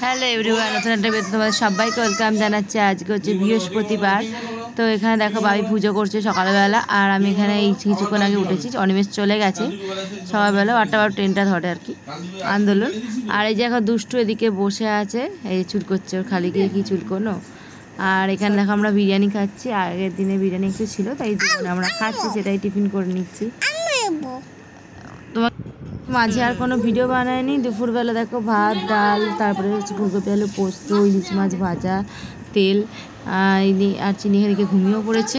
Hello everyone, নতুন একটা ভিডিওতে তোমাদের সবাইকে ওয়েলকাম জানাচ্ছি। আজকে হচ্ছে বৃহস্পতিবার, তো এখানে দেখো বাবি পুজো করছে সকালবেলা। আর আমি এখানে এই কিছুক্ষণ আগে উঠেছি, অনিমেষ চলে গেছে সকালবেলা, 8টা বার ট্রেনটা ধরে আর কি আন্দোলন। আর এই যে এখন দুষ্টু এদিকে বসে আছে, এই চুল করছে, ওর খালি গিয়ে কি চুল কোনো। আর এখানে দেখো আমরা বিরিয়ানি খাচ্ছি, আগের দিনে বিরিয়ানি একটু ছিল তাই জীবনে আমরা খাচ্ছি, সেটাই টিফিন করে নিচ্ছি। তোমার মাঝে আর কোনো ভিডিও বানায়নি। দুপুরবেলা দেখো ভাত ডাল, তারপরে হচ্ছে ফুলকপি আলু পোস্ত, ইলিশ মাছ ভাজা, তেল আর চিনি হেরিকে ঘুমিয়েও পড়েছে।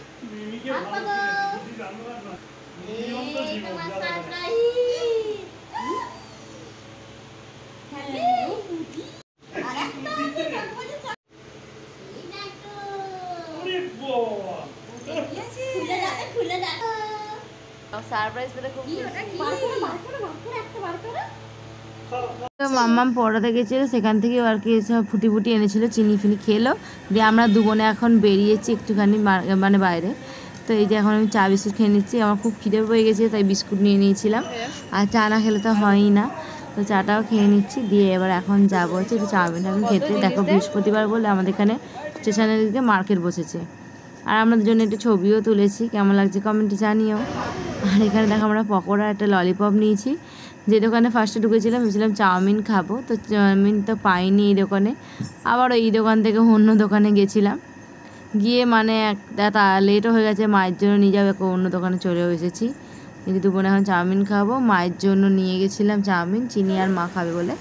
মাম্মাম পড়াতে গেছিলো, সেখান থেকে আর কি সব ফুটি ফুটি এনেছিল, চিনি ফিনি খেলো। দিয়ে আমরা দু বোনে এখন বেরিয়েছি একটুখানি মানে বাইরে। তো এই যে এখন আমি চা বিস্কুট খেয়ে নিচ্ছি, আমার খুব খিদে পেয়ে গেছে তাই বিস্কুট নিয়ে নিয়েছিলাম। আর চা না খেলে তো হয়ই না, তো চাটাও খেয়ে নিচ্ছি। দিয়ে এবার এখন যাবো হচ্ছে একটু চাউমিন খেতে। দেখো বৃহস্পতিবার বলে আমাদের এখানে স্টেশনের দিকে মার্কেট বসেছে। আর আমাদের জন্য একটু ছবিও তুলেছি, কেমন লাগছে কমেন্টে জানিও। আর এখানে দেখো আমরা পকোড়া একটা ললিপপ নিয়েছি। যে দোকানে ফার্স্টে ঢুকেছিলাম ভেবেছিলাম চাউমিন খাবো, তো চাউমিন তো পাইনি এই দোকানে। আবার এই দোকান থেকে অন্য দোকানে গেছিলাম, গিয়ে মানে একটা লেটও হয়ে গেছে, মায়ের জন্য নিয়ে যাবে, অন্য দোকানে চলেও এসেছি। কিন্তু দুপুরে এখন চাউমিন খাবো, মায়ের জন্য নিয়ে গেছিলাম চাউমিন, চিনি আর মা খাবে বলে।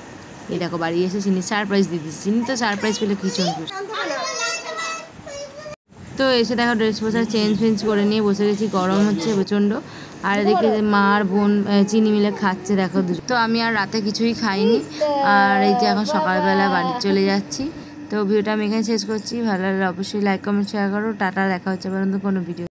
এই দেখো বাড়ি এসে চিনি সারপ্রাইজ দিয়ে দিচ্ছি, চিনি তো সারপ্রাইজ পেলে ভীষণ খুশি। তো এসে দেখো ড্রেস পোশাক চেঞ্জ করে নিয়ে বসে গেছি, গরম হচ্ছে প্রচণ্ড। আর এদিকে মা আর বোন চিনি মিলে খাচ্ছে দেখো। তো আমি আর রাতে কিছুই খাইনি। আর এই যে এখন সকালবেলা বাড়ি চলে যাচ্ছি। তো ভিডিওটা আমি এখানে শেষ করছি। ভালো লাগলে অবশ্যই লাইক কমেন্ট শেয়ার করো। টাটা, দেখা হচ্ছে পর্যন্ত কোনো ভিডিও।